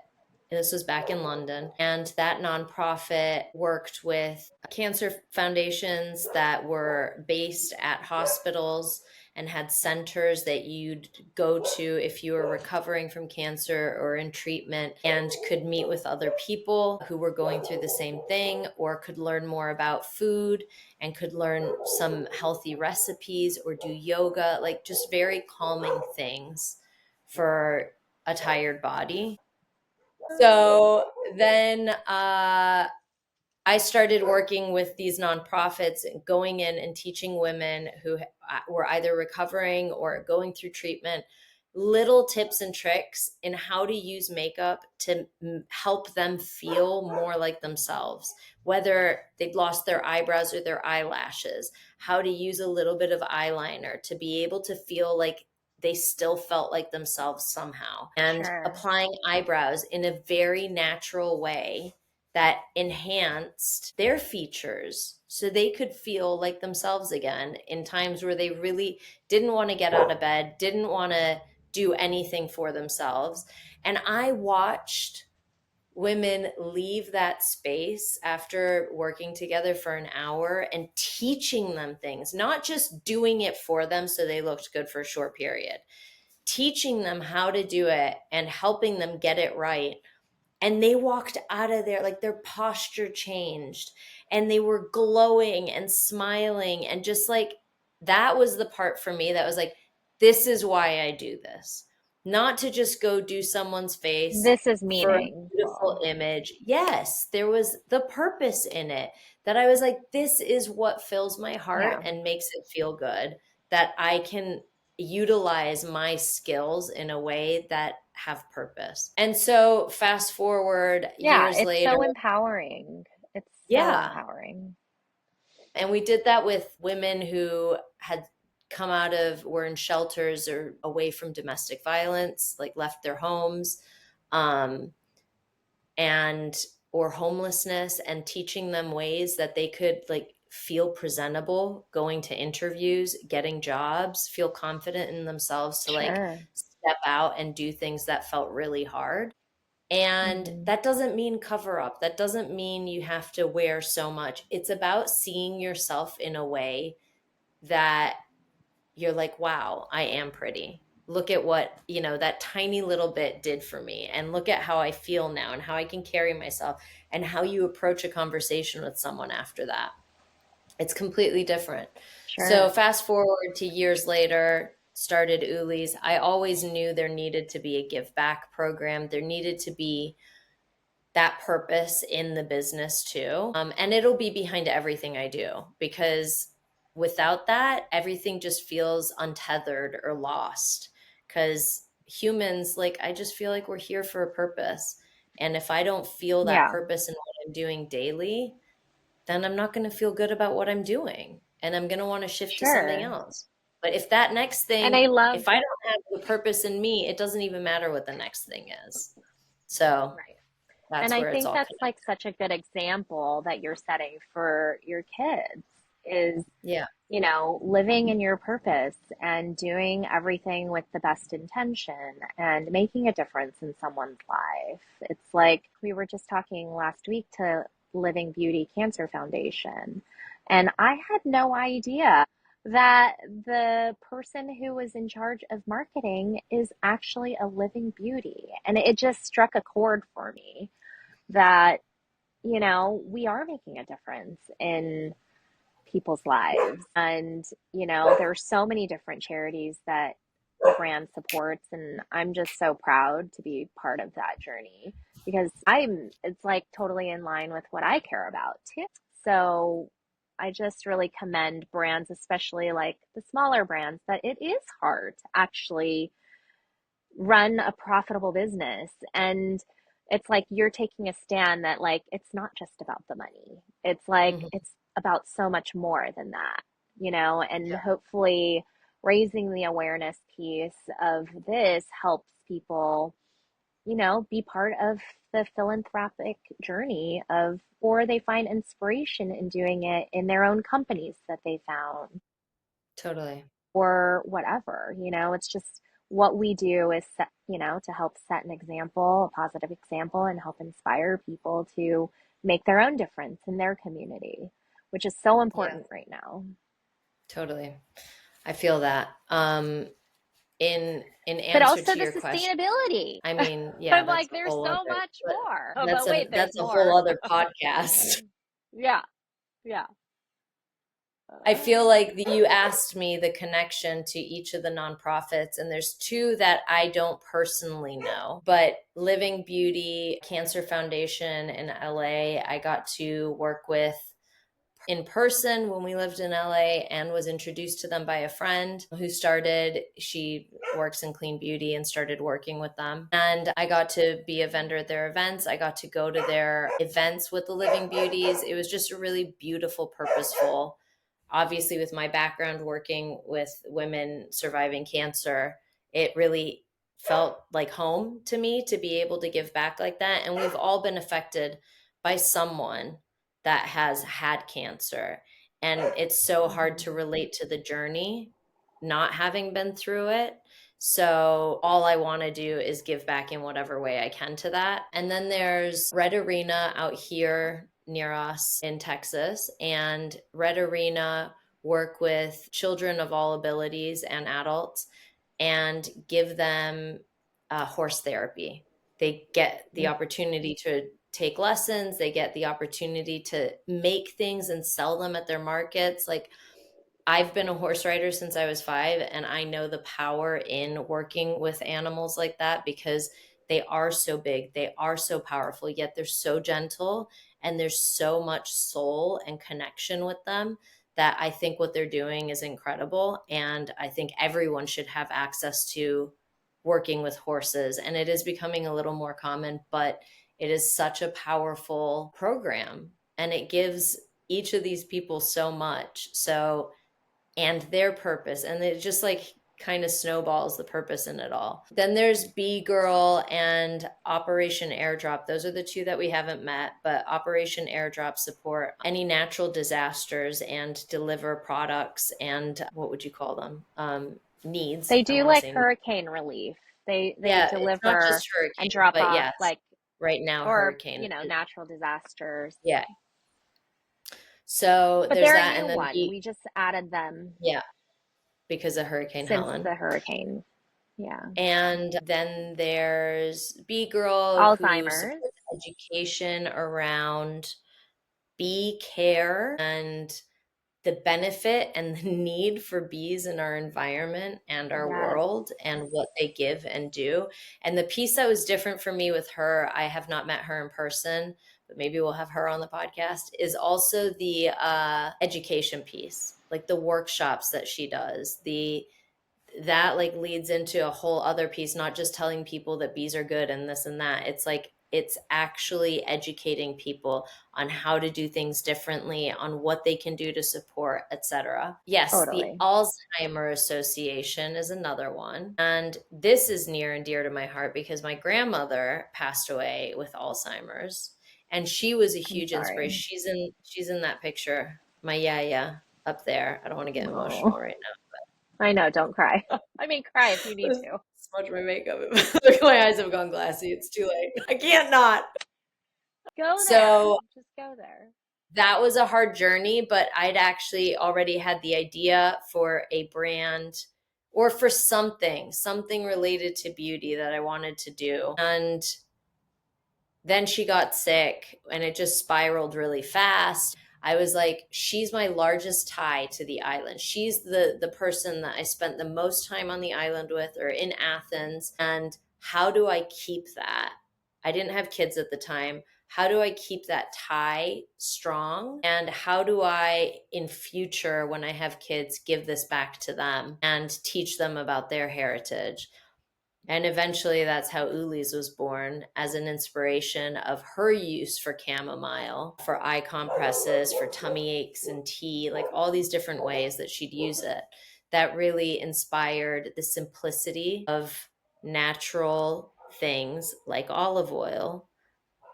[SPEAKER 1] This was back in London. And that nonprofit worked with cancer foundations that were based at hospitals and had centers that you'd go to if you were recovering from cancer or in treatment, and could meet with other people who were going through the same thing, or could learn more about food and could learn some healthy recipes or do yoga, like just very calming things for a tired body. So then I started working with these nonprofits, going in and teaching women who were either recovering or going through treatment little tips and tricks in how to use makeup to help them feel more like themselves, whether they'd lost their eyebrows or their eyelashes, how to use a little bit of eyeliner to be able to feel like they still felt like themselves somehow, and
[SPEAKER 3] Sure.
[SPEAKER 1] applying eyebrows in a very natural way that enhanced their features so they could feel like themselves again in times where they really didn't want to get out of bed, didn't want to do anything for themselves. And I watched women leave that space after working together for an hour and teaching them things, not just doing it for them so they looked good for a short period, teaching them how to do it and helping them get it right. And they walked out of there like their posture changed and they were glowing and smiling. And just like that was the part for me that was like, this is why I do this. Not to just go do someone's face
[SPEAKER 3] This is
[SPEAKER 1] for a beautiful
[SPEAKER 3] meaningful.
[SPEAKER 1] image. Yes, there was the purpose in it that I was like, this is what fills my heart
[SPEAKER 3] Yeah.
[SPEAKER 1] and makes it feel good, that I can utilize my skills in a way that have purpose. And so fast forward
[SPEAKER 3] Yeah,
[SPEAKER 1] years
[SPEAKER 3] it's
[SPEAKER 1] later,
[SPEAKER 3] so empowering. It's so
[SPEAKER 1] yeah.
[SPEAKER 3] empowering.
[SPEAKER 1] And we did that with women who had were in shelters or away from domestic violence, like left their homes, um, and or homelessness, and teaching them ways that they could like feel presentable going to interviews, getting jobs, feel confident in themselves to like
[SPEAKER 3] Sure.
[SPEAKER 1] step out and do things that felt really hard. And
[SPEAKER 3] Hmm.
[SPEAKER 1] that doesn't mean cover up. That doesn't mean you have to wear so much. It's about seeing yourself in a way that you're like, wow, I am pretty. Look at what, that tiny little bit did for me. And look at how I feel now and how I can carry myself and how you approach a conversation with someone after that. It's completely different. So
[SPEAKER 3] Sure.
[SPEAKER 1] fast forward to years later, started Uli's. I always knew there needed to be a give back program. There needed to be that purpose in the business too. And it'll be behind everything I do, because without that, everything just feels untethered or lost. Because humans, like, I just feel like we're here for a purpose. And if I don't feel that
[SPEAKER 3] Yeah,
[SPEAKER 1] purpose in what I'm doing daily, then I'm not going to feel good about what I'm doing. And I'm going to want to shift to something
[SPEAKER 3] sure.
[SPEAKER 1] else. But if that next
[SPEAKER 3] And
[SPEAKER 1] thing,
[SPEAKER 3] I love,
[SPEAKER 1] if I don't have the purpose in me, it doesn't even matter what the next thing is. So
[SPEAKER 3] Right. And
[SPEAKER 1] that's
[SPEAKER 3] I
[SPEAKER 1] where it's
[SPEAKER 3] think
[SPEAKER 1] all
[SPEAKER 3] that's
[SPEAKER 1] connected.
[SPEAKER 3] like such a good example that you're setting for your kids is,
[SPEAKER 1] Yeah.
[SPEAKER 3] living in your purpose and doing everything with the best intention and making a difference in someone's life. It's like we were just talking last week to Living Beauty Cancer Foundation, and I had no idea that the person who was in charge of marketing is actually a living beauty. And it just struck a chord for me that, we are making a difference in people's lives. And, there are so many different charities that the brand supports. And I'm just so proud to be part of that journey because it's like totally in line with what I care about too. So I just really commend brands, especially like the smaller brands, that it is hard to actually run a profitable business. And it's like you're taking a stand that like it's not just about the money. It's like
[SPEAKER 1] Hmm.
[SPEAKER 3] it's about so much more than that, and
[SPEAKER 1] Yeah.
[SPEAKER 3] hopefully raising the awareness piece of this helps people, be part of the philanthropic journey of, or they find inspiration in doing it in their own companies that they found
[SPEAKER 1] Totally.
[SPEAKER 3] or whatever. It's just what we do is set, to help set an example, a positive example, and help inspire people to make their own difference in their community, which is so
[SPEAKER 1] Yeah,
[SPEAKER 3] important right now.
[SPEAKER 1] totally. I feel that. In
[SPEAKER 3] But
[SPEAKER 1] answer
[SPEAKER 3] also
[SPEAKER 1] to
[SPEAKER 3] the
[SPEAKER 1] your question,
[SPEAKER 3] sustainability.
[SPEAKER 1] I mean, yeah,
[SPEAKER 3] I'm
[SPEAKER 1] that's
[SPEAKER 3] like,
[SPEAKER 1] a
[SPEAKER 3] there's
[SPEAKER 1] whole
[SPEAKER 3] so
[SPEAKER 1] other,
[SPEAKER 3] much
[SPEAKER 1] but
[SPEAKER 3] more. Oh, but wait, there's
[SPEAKER 1] that's a whole
[SPEAKER 3] more.
[SPEAKER 1] other podcast.
[SPEAKER 3] Yeah, yeah.
[SPEAKER 1] I feel like you asked me the connection to each of the nonprofits, and there's two that I don't personally know. But Living Beauty Cancer Foundation in LA, I got to work with in person when we lived in LA and was introduced to them by a friend she works in clean beauty and started working with them. And I got to be a vendor at their events. I got to go to their events with the Living Beauties. It was just a really beautiful, purposeful, obviously with my background working with women surviving cancer, it really felt like home to me to be able to give back like that. And we've all been affected by someone that has had cancer. And it's so hard
[SPEAKER 3] Mhm.
[SPEAKER 1] to relate to the journey, not having been through it. So all I want to do is give back in whatever way I can to that. And then there's Red Arena out here near us in Texas. And Red Arena work with children of all abilities and adults and give them horse therapy. They get the opportunity to take lessons, they get the opportunity to make things and sell them at their markets. Like, I've been a horse rider since I was 5, and I know the power in working with animals like that because they are so big, they are so powerful, yet they're so gentle, and there's so much soul and connection with them that I think what they're doing is incredible. And I think everyone should have access to working with horses. And it is becoming a little more common, but it is such a powerful program, and it gives each of these people so much. So, and their purpose, and it just like kind of snowballs the purpose in it all. Then there's Bee Girl and Operation Airdrop. Those are the two that we haven't met, but Operation Airdrop support any natural disasters and deliver products and what would you call them? Needs.
[SPEAKER 3] They
[SPEAKER 1] I
[SPEAKER 3] do
[SPEAKER 1] want to
[SPEAKER 3] like
[SPEAKER 1] say needs.
[SPEAKER 3] hurricane relief. They
[SPEAKER 1] Yeah, it's not
[SPEAKER 3] deliver
[SPEAKER 1] just
[SPEAKER 3] and
[SPEAKER 1] hurricane,
[SPEAKER 3] drop
[SPEAKER 1] but
[SPEAKER 3] off
[SPEAKER 1] yes,
[SPEAKER 3] like,
[SPEAKER 1] right now
[SPEAKER 3] or,
[SPEAKER 1] hurricane.
[SPEAKER 3] natural disasters.
[SPEAKER 1] Yeah. So
[SPEAKER 3] But
[SPEAKER 1] there's
[SPEAKER 3] they're a
[SPEAKER 1] that,
[SPEAKER 3] new
[SPEAKER 1] and then
[SPEAKER 3] one. We just added them
[SPEAKER 1] yeah, because of Hurricane
[SPEAKER 3] since
[SPEAKER 1] Helen.
[SPEAKER 3] the hurricane. Yeah.
[SPEAKER 1] And then there's Bee Girl, who
[SPEAKER 3] Alzheimer's.
[SPEAKER 1] supports education around bee care and the benefit and the need for bees in our environment and our
[SPEAKER 3] Yes.
[SPEAKER 1] world and what they give and do. And the piece that was different for me with her, I have not met her in person, but maybe we'll have her on the podcast, is also the education piece, like the workshops that she does, that like leads into a whole other piece, not just telling people that bees are good and this and that. It's like It's actually educating people on how to do things differently, on what they can do to support, etc. Yes, the
[SPEAKER 3] Totally.
[SPEAKER 1] Alzheimer Association is another one. And this is near and dear to my heart because my grandmother passed away with Alzheimer's, and she was a
[SPEAKER 3] I'm
[SPEAKER 1] huge
[SPEAKER 3] sorry.
[SPEAKER 1] inspiration. She's in that picture. My yaya up there. I don't want to get
[SPEAKER 3] Oh,
[SPEAKER 1] emotional right
[SPEAKER 3] I know. Don't cry. I mean, cry if you need
[SPEAKER 1] now.
[SPEAKER 3] to.
[SPEAKER 1] Smudge my makeup. Look, my eyes have gone glassy. It's too late. I can't not.
[SPEAKER 3] Go there.
[SPEAKER 1] So
[SPEAKER 3] Just go there.
[SPEAKER 1] that was a hard journey, but I'd actually already had the idea for a brand or for something related to beauty that I wanted to do. And then she got sick and it just spiraled really fast. I was like, she's my largest tie to the island. She's the person that I spent the most time on the island with or in Athens. And how do I keep that? I didn't have kids at the time. How do I keep that tie strong? And how do I, in future, when I have kids, give this back to them and teach them about their heritage? And eventually that's how Uli's was born, as an inspiration of her use for chamomile, for eye compresses, for tummy aches and tea, like all these different ways that she'd use it. That really inspired the simplicity of natural things like olive oil,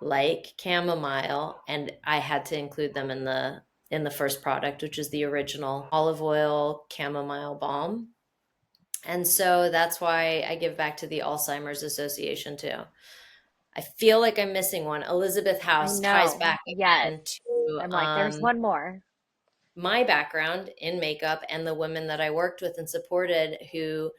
[SPEAKER 1] like chamomile, and I had to include them in the first product, which is the original olive oil chamomile balm. And so that's why I give back to the Alzheimer's Association too. I feel like I'm missing one. Elizabeth
[SPEAKER 3] I
[SPEAKER 1] House ties
[SPEAKER 3] know.
[SPEAKER 1] back
[SPEAKER 3] Yes.
[SPEAKER 1] again to
[SPEAKER 3] I'm like, there's one more.
[SPEAKER 1] my background in makeup and the women that I worked with and supported who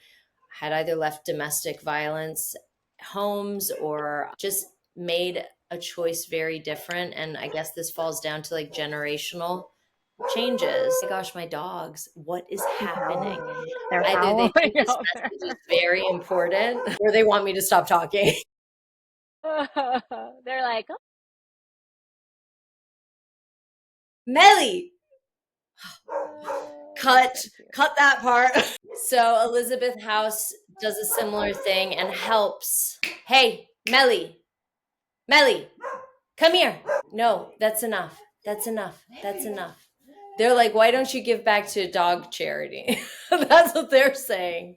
[SPEAKER 1] had either left domestic violence homes or just made a choice very different. And I guess this falls down to like generational changes. Oh my gosh, my dogs, what is
[SPEAKER 3] Keep
[SPEAKER 1] happening?
[SPEAKER 3] howling. They're
[SPEAKER 1] Either they
[SPEAKER 3] howling
[SPEAKER 1] think this
[SPEAKER 3] out there.
[SPEAKER 1] message is very important or they want me to stop talking.
[SPEAKER 3] They're like,
[SPEAKER 1] Melly,
[SPEAKER 3] oh, that's
[SPEAKER 1] cut
[SPEAKER 3] so cute.
[SPEAKER 1] cut that part. So Elizabeth House does a similar thing and helps. Hey, Melly, come here. No, that's enough. That's enough. That's enough. They're like, why don't you give back to dog charity? That's what they're saying.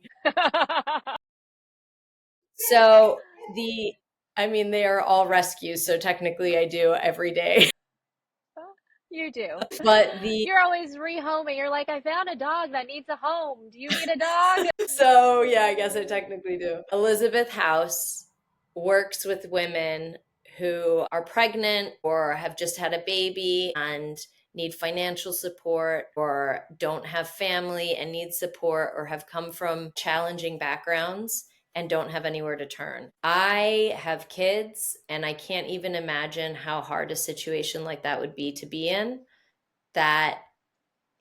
[SPEAKER 1] So I mean, they are all rescues. So technically I do every day.
[SPEAKER 3] You do.
[SPEAKER 1] But
[SPEAKER 3] You're always rehoming. You're like, I found a dog that needs a home. Do you need a dog?
[SPEAKER 1] so yeah, I guess I technically do. Elizabeth House works with women who are pregnant or have just had a baby and need financial support or don't have family and need support or have come from challenging backgrounds and don't have anywhere to turn. I have kids and I can't even imagine how hard a situation like that would be to be in, that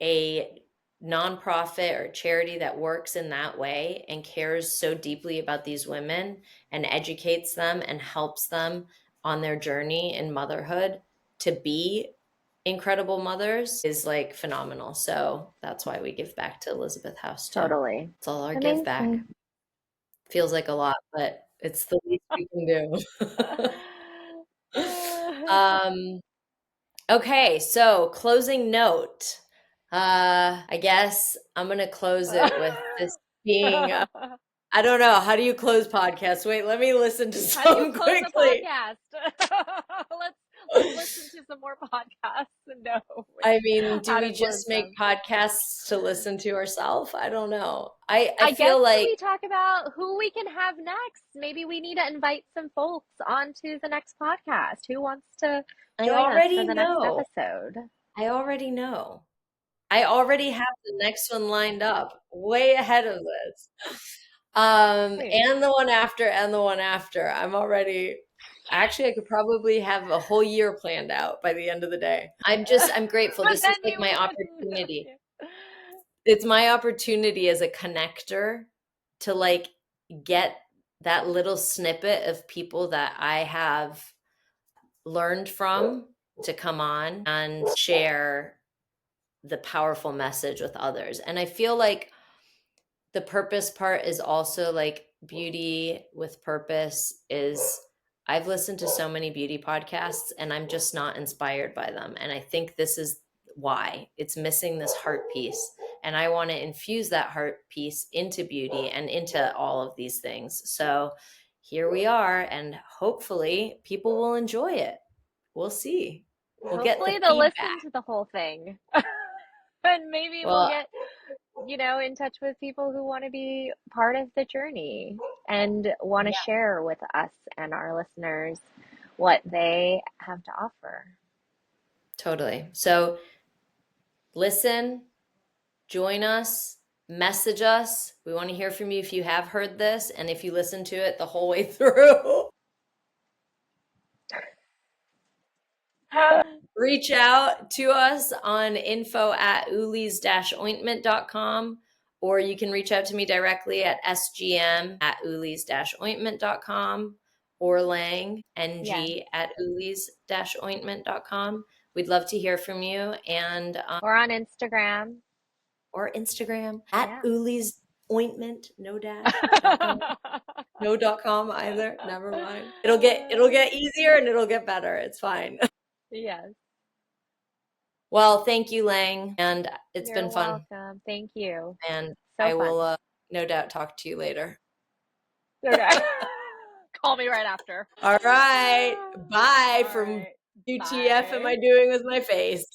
[SPEAKER 1] a nonprofit or charity that works in that way and cares so deeply about these women and educates them and helps them on their journey in motherhood to be incredible mothers is like phenomenal. So that's why we give back to Elizabeth House too.
[SPEAKER 3] Totally.
[SPEAKER 1] It's all our give back.
[SPEAKER 3] Amazing.
[SPEAKER 1] Feels like a lot, but it's the least we can do. um Okay, so closing note. I guess I'm gonna close it with this being, I don't know, how do you close podcasts? Wait, let me listen to
[SPEAKER 3] How do you
[SPEAKER 1] some
[SPEAKER 3] close a
[SPEAKER 1] quickly.
[SPEAKER 3] podcast? Let's listen to some more podcasts and know
[SPEAKER 1] I mean, do
[SPEAKER 3] how
[SPEAKER 1] we
[SPEAKER 3] to close
[SPEAKER 1] just make
[SPEAKER 3] them.
[SPEAKER 1] podcasts to listen to ourselves? I don't know. I
[SPEAKER 3] I guess
[SPEAKER 1] feel like,
[SPEAKER 3] we talk about who we can have next. Maybe we need to invite some folks onto the next podcast. Who wants to
[SPEAKER 1] I
[SPEAKER 3] join us for
[SPEAKER 1] already
[SPEAKER 3] the next
[SPEAKER 1] know.
[SPEAKER 3] episode?
[SPEAKER 1] I already know. I already have the next one lined up, way ahead of this.
[SPEAKER 3] Hey.
[SPEAKER 1] And the one after, and the one after. I'm already, actually, I could probably have a whole year planned out by the end of the day. I'm grateful.
[SPEAKER 3] But
[SPEAKER 1] This
[SPEAKER 3] then
[SPEAKER 1] is like
[SPEAKER 3] you
[SPEAKER 1] my
[SPEAKER 3] wouldn't.
[SPEAKER 1] opportunity. It's my opportunity as a connector to like get that little snippet of people that I have learned from to come on and share the powerful message with others. And I feel like the purpose part is also like beauty with purpose is, I've listened to so many beauty podcasts and I'm just not inspired by them. And I think this is why it's missing this heart piece. And I want to infuse that heart piece into beauty and into all of these things. So here we are, and hopefully people will enjoy it. We'll see. We'll get the
[SPEAKER 3] Hopefully they'll
[SPEAKER 1] feedback.
[SPEAKER 3] listen to the whole thing. And maybe we'll
[SPEAKER 1] Well,
[SPEAKER 3] get, in touch with people who want to be part of the journey and want to
[SPEAKER 1] yeah,
[SPEAKER 3] share with us and our listeners what they have to offer.
[SPEAKER 1] totally. So listen, join us, message us. We want to hear from you if you have heard this and if you listen to it the whole way through. Reach out to us on info@ulis-ointment.com, or you can reach out to me directly at sgm@ulis-ointment.com, or Lang,
[SPEAKER 3] Yes.
[SPEAKER 1] ng@ulis-ointment.com. We'd love to hear from you, and
[SPEAKER 3] Or on Instagram.
[SPEAKER 1] or Instagram
[SPEAKER 3] Yeah.
[SPEAKER 1] @ulis-ointment, no dash, .com. No .com either. Never mind. It'll get easier and it'll get better. It's fine.
[SPEAKER 3] Yes.
[SPEAKER 1] Well, thank you, Lang, and it's
[SPEAKER 3] You're
[SPEAKER 1] been fun.
[SPEAKER 3] welcome. Thank you.
[SPEAKER 1] And
[SPEAKER 3] So
[SPEAKER 1] I
[SPEAKER 3] fun.
[SPEAKER 1] will no doubt talk to you later.
[SPEAKER 3] Okay. Call me right after.
[SPEAKER 1] All right. Bye
[SPEAKER 3] All
[SPEAKER 1] from
[SPEAKER 3] right.
[SPEAKER 1] WTF am
[SPEAKER 3] Bye.
[SPEAKER 1] I doing with my face?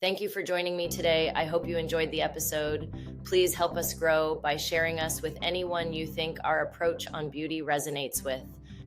[SPEAKER 1] Thank you for joining me today. I hope you enjoyed the episode. Please help us grow by sharing us with anyone you think our approach on beauty resonates with.